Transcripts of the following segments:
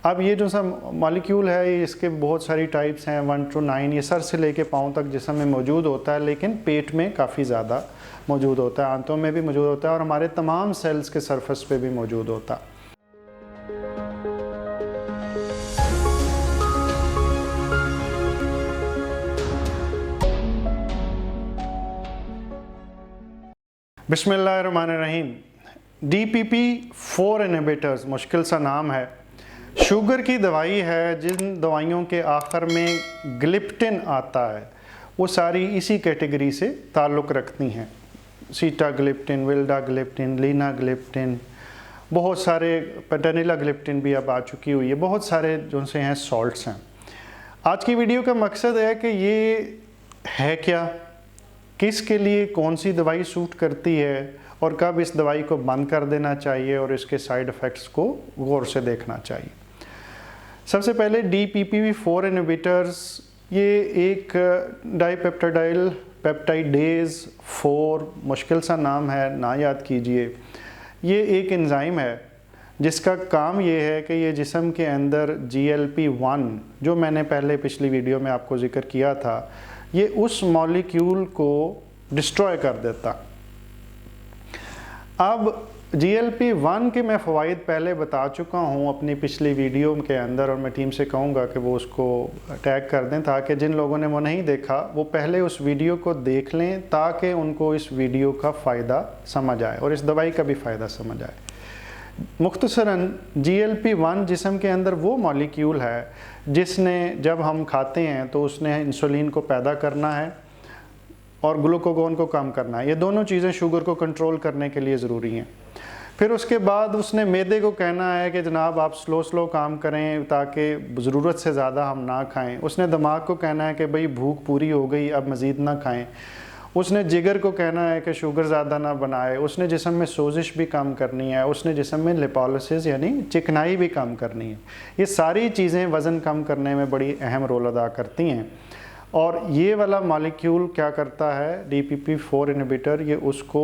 अब ये जो सा मॉलिक्यूल है ये इसके बहुत सारी टाइप्स हैं 1 to 9। ये सर से लेके पाँव तक जिस्म में मौजूद होता है, लेकिन पेट में काफ़ी ज़्यादा मौजूद होता है, आंतों में भी मौजूद होता है और हमारे तमाम सेल्स के सरफेस पे भी मौजूद होता है। बिस्मिल्लाहिर्रहमानिर्रहीम। DPP-4 इनहिबिटर्स मुश्किल सा नाम है। शुगर की दवाई है, जिन दवाइयों के आखिर में ग्लिप्टिन आता है वो सारी इसी कैटेगरी से ताल्लुक़ रखती हैं। सीटाग्लिप्टिन, विल्डाग्लिप्टिन, लीनाग्लिप्टिन, बहुत सारे, पेटेनिलाग्लिप्टिन भी अब आ चुकी हुई है, बहुत सारे जो से हैं सॉल्ट्स हैं। आज की वीडियो का मकसद है कि ये है क्या, किसके लिए कौन सी दवाई सूट करती है और कब इस दवाई को बंद कर देना चाहिए और इसके साइड इफ़ेक्ट्स को गौर से देखना चाहिए। सबसे पहले DPP-4 इनहिबिटर्स ये एक डाइपेप्टाइडाइल पेप्टाइडेज 4, मुश्किल सा नाम है, ना याद कीजिए। ये एक एंजाइम है जिसका काम ये है कि ये जिस्म के अंदर GLP-1, जो मैंने पहले पिछली वीडियो में आपको जिक्र किया था, ये उस मॉलिक्यूल को डिस्ट्रॉय कर देता। अब GLP-1 के मैं फ़वाइद पहले बता चुका हूँ अपनी पिछली वीडियो के अंदर, और मैं टीम से कहूँगा कि वो उसको टैग कर दें ताकि जिन लोगों ने वो नहीं देखा वो पहले उस वीडियो को देख लें, ताकि उनको इस वीडियो का फ़ायदा समझ आए और इस दवाई का भी फ़ायदा समझ आए। मुख्तसरन GLP-1 जिस्म के अंदर वो मॉलिक्यूल है जिसने, जब हम खाते हैं तो उसने इंसुलिन को पैदा करना है और ग्लूकागॉन को कम करना है। ये दोनों चीज़ें शुगर को कंट्रोल करने के लिए ज़रूरी हैं। फिर उसके बाद उसने मैदे को कहना है कि जनाब आप स्लो काम करें ताकि ज़रूरत से ज़्यादा हम ना खाएं। उसने दिमाग को कहना है कि भाई भूख पूरी हो गई, अब मज़ीद ना खाएं। उसने जिगर को कहना है कि शुगर ज़्यादा ना बनाए। उसने जिस्म में सोजिश भी कम करनी है। उसने जिस्म में लिपोलिसिस यानी चिकनाई भी कम करनी है। ये सारी चीज़ें वज़न कम करने में बड़ी अहम रोल अदा करती हैं और ये वाला मॉलिक्यूल क्या करता है, DPP-4 इनहिबिटर, ये उसको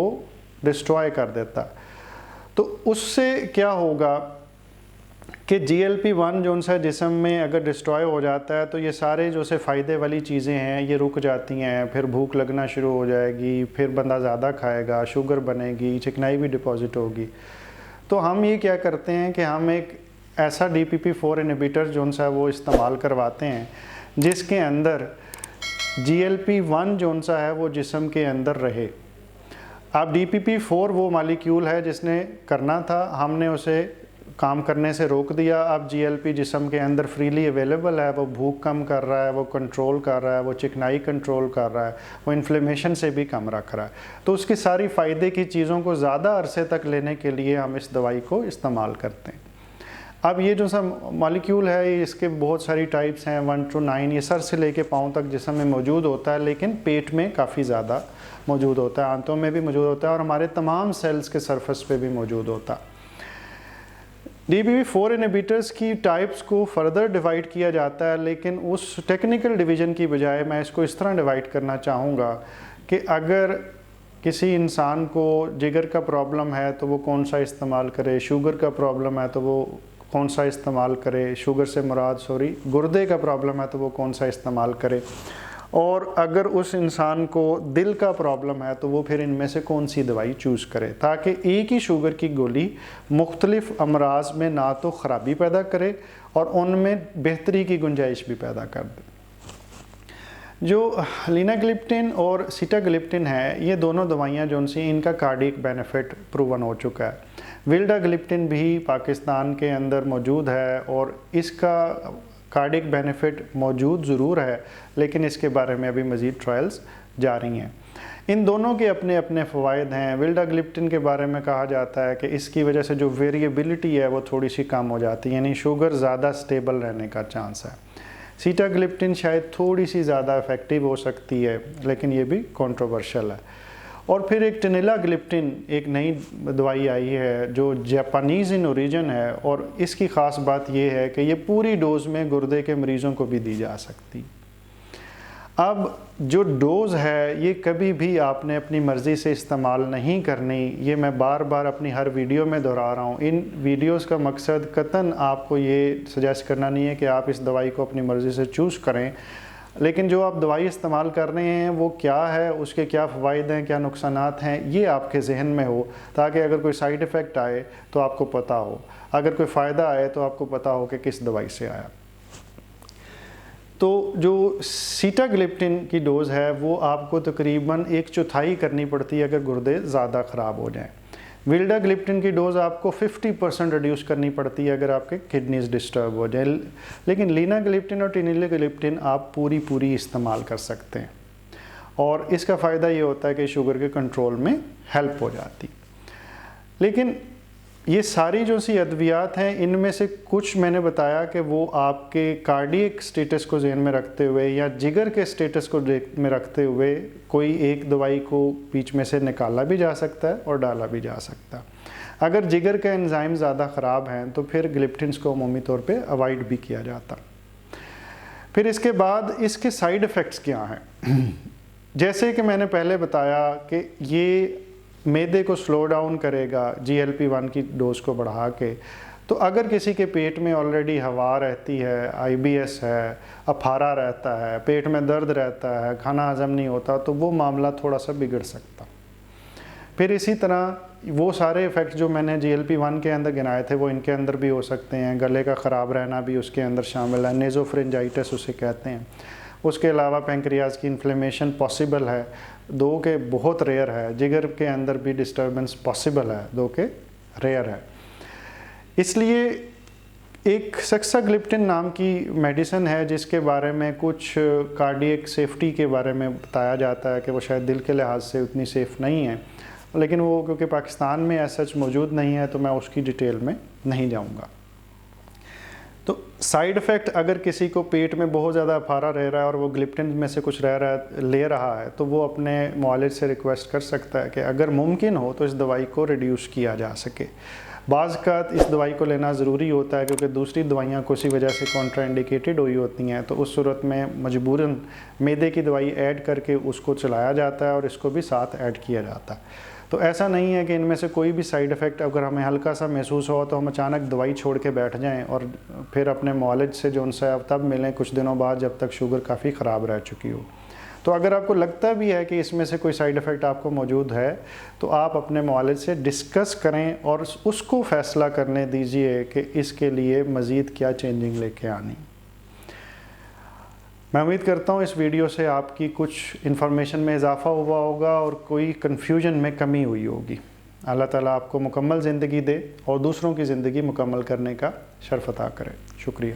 डिस्ट्रॉय कर देता है। तो उससे क्या होगा कि GLP-1 जो सा जिस्म में अगर डिस्ट्रॉय हो जाता है तो ये सारे जो से फ़ायदे वाली चीज़ें हैं ये रुक जाती हैं। फिर भूख लगना शुरू हो जाएगी, फिर बंदा ज़्यादा खाएगा, शुगर बनेगी, चिकनाई भी डिपॉजिट होगी। तो हम ये क्या करते हैं कि हम एक ऐसा DPP-4 इनहिबिटर जो सा वो इस्तेमाल करवाते हैं जिसके अंदर GLP-1 जो सा है वो जिस्म के अंदर रहे। अब DPP-4 वो मॉलिक्यूल है जिसने करना था, हमने उसे काम करने से रोक दिया। अब GLP जिस्म के अंदर फ्रीली अवेलेबल है, वो भूख कम कर रहा है, वो कंट्रोल कर रहा है, वो चिकनाई कंट्रोल कर रहा है, वो इन्फ्लेमेशन से भी कम रख रहा है। तो उसकी सारी फ़ायदे की चीज़ों को ज़्यादा अरसे तक लेने के लिए हम इस दवाई को इस्तेमाल करते हैं। अब ये जो सा मॉलिक्यूल है इसके बहुत सारी टाइप्स हैं 1 to 9। ये सर से लेके पाँव तक जिस्म में मौजूद होता है, लेकिन पेट में काफ़ी ज़्यादा मौजूद होता है, आंतों में भी मौजूद होता है और हमारे तमाम सेल्स के सरफेस पे भी मौजूद होता है। DPP-4 इनहिबिटर्स की टाइप्स को फर्दर डिवाइड किया जाता है, लेकिन उस टेक्निकल डिवीज़न की बजाय मैं इसको इस तरह डिवाइड करना चाहूँगा कि अगर किसी इंसान को जिगर का प्रॉब्लम है तो वो कौन सा इस्तेमाल करे, शुगर का प्रॉब्लम है तो वो कौन सा इस्तेमाल करे, शुगर से मुराद गुर्दे का प्रॉब्लम है तो वो कौन सा इस्तेमाल करे, और अगर उस इंसान को दिल का प्रॉब्लम है तो वो फिर इनमें से कौन सी दवाई चूज़ करे, ताकि एक ही शुगर की गोली मुख्तलिफ अमराज में ना तो ख़राबी पैदा करे और उनमें बेहतरी की गुंजाइश भी पैदा कर दे। जो लीनाग्लिप्टिन और सीटाग्लिप्टिन है, ये दोनों दवाइयाँ जो उनसे इनका कार्डियक बेनिफिट प्रूवन हो चुका है। विल्डाग्लिप्टिन भी पाकिस्तान के अंदर मौजूद है और इसका कार्डियक बेनिफिट मौजूद ज़रूर है, लेकिन इसके बारे में अभी मज़ीद ट्रायल्स जारी हैं। इन दोनों के अपने अपने फ़वाइद हैं। विल्डाग्लिप्टिन के बारे में कहा जाता है कि इसकी वजह से जो वेरिएबिलिटी है वो थोड़ी सी कम हो जाती है, यानी शुगर ज़्यादा स्टेबल रहने का चांस है। सीटाग्लिप्टिन शायद थोड़ी सी ज़्यादा इफ़ेक्टिव हो सकती है, लेकिन ये भी कंट्रोवर्शियल है। और फिर एक टेनिलाग्लिप्टिन, एक नई दवाई आई है जो जापानीज़ इन ओरिजिन है और इसकी ख़ास बात यह है कि ये पूरी डोज में गुर्दे के मरीज़ों को भी दी जा सकती। अब जो डोज़ है ये कभी भी आपने अपनी मर्ज़ी से इस्तेमाल नहीं करनी। ये मैं बार बार अपनी हर वीडियो में दोहरा रहा हूँ। इन वीडियोस का मकसद कतन आपको ये सजेस्ट करना नहीं है कि आप इस दवाई को अपनी मर्ज़ी से चूज़ करें, लेकिन जो आप दवाई इस्तेमाल कर रहे हैं वो क्या है, उसके क्या फ़वाइद हैं, क्या नुकसानात हैं, ये आपके जहन में हो, ताकि अगर कोई साइड इफ़ेक्ट आए तो आपको पता हो, अगर कोई फ़ायदा आए तो आपको पता हो कि किस दवाई से आया। तो जो सीटाग्लिप्टिन की डोज़ है वो आपको तकरीबन 1/4 करनी पड़ती है अगर गुर्दे ज़्यादा ख़राब हो जाएं। विल्डाग्लिप्टिन की डोज़ आपको 50% रिड्यूस करनी पड़ती है अगर आपके किडनीज़ डिस्टर्ब हो जाए, लेकिन लीनाग्लिप्टिन और टिनिलिग्लिप्टिन आप पूरी इस्तेमाल कर सकते हैं और इसका फ़ायदा ये होता है कि शुगर के कंट्रोल में हेल्प हो जाती। लेकिन ये सारी जो सी अद्वियात हैं इनमें से कुछ मैंने बताया कि वो आपके कार्डियक स्टेटस को ज़हन में रखते हुए या जिगर के स्टेटस को में रखते हुए कोई एक दवाई को बीच में से निकाला भी जा सकता है और डाला भी जा सकता है। अगर जिगर का एंजाइम ज़्यादा ख़राब हैं तो फिर ग्लिप्टिन्स को अमूमी तौर पे अवॉइड भी किया जाता। फिर इसके बाद इसके साइड इफ़ेक्ट्स क्या हैं। जैसे कि मैंने पहले बताया कि ये मैदे को स्लो डाउन करेगा GLP-1 की डोज़ को बढ़ा के। तो अगर किसी के पेट में ऑलरेडी हवा रहती है, IBS है, अफारा रहता है, पेट में दर्द रहता है, खाना हजम नहीं होता, तो वो मामला थोड़ा सा बिगड़ सकता। फिर इसी तरह वो सारे इफ़ेक्ट जो मैंने GLP-1 के अंदर गिनाए थे वो इनके अंदर भी हो सकते हैं। गले का ख़राब रहना भी उसके अंदर शामिल है, नेज़ोफ्रेंजाइटिस उसे कहते हैं। उसके अलावा पैंक्रियाज की इन्फ्लेमेशन पॉसिबल है, दो के बहुत रेयर है। जिगर के अंदर भी डिस्टर्बेंस पॉसिबल है, दो के रेयर है। इसलिए एक सक्साग्लिप्टिन नाम की मेडिसिन है जिसके बारे में कुछ कार्डियक सेफ्टी के बारे में बताया जाता है कि वो शायद दिल के लिहाज से उतनी सेफ़ नहीं है, लेकिन वो क्योंकि पाकिस्तान में ऐसा सच मौजूद नहीं है तो मैं उसकी डिटेल में नहीं जाऊँगा। तो साइड इफ़ेक्ट अगर किसी को पेट में बहुत ज़्यादा अफारा रह रहा है और वो ग्लिप्टिन में से कुछ ले रहा है तो वो अपने मुआलिज से रिक्वेस्ट कर सकता है कि अगर मुमकिन हो तो इस दवाई को रिड्यूस किया जा सके। बाज़ का इस दवाई को लेना ज़रूरी होता है क्योंकि दूसरी दवाइयाँ किसी वजह से कॉन्ट्राइंडिकेटेड हुई होती हैं, तो उस सूरत में मजबूरन मैदे की दवाई ऐड करके उसको चलाया जाता है और इसको भी साथ ऐड किया जाता है। तो ऐसा नहीं है कि इनमें से कोई भी साइड इफ़ेक्ट अगर हमें हल्का सा महसूस हो तो हम अचानक दवाई छोड़ के बैठ जाएं और फिर अपने मौलिज से जो उनसे अब तब मिलें कुछ दिनों बाद जब तक शुगर काफ़ी ख़राब रह चुकी हो। तो अगर आपको लगता भी है कि इसमें से कोई साइड इफ़ेक्ट आपको मौजूद है तो आप अपने मौलिज से डिस्कस करें और उसको फ़ैसला करने दीजिए कि इसके लिए मज़ीद क्या चेंजिंग लेके आनी। मैं उम्मीद करता हूँ इस वीडियो से आपकी कुछ इन्फॉर्मेशन में इजाफ़ा हुआ होगा और कोई कन्फ्यूजन में कमी हुई होगी। अल्लाह ताला आपको मुकम्मल ज़िंदगी दे और दूसरों की ज़िंदगी मुकम्मल करने का शर्फ़ अता करे। शुक्रिया।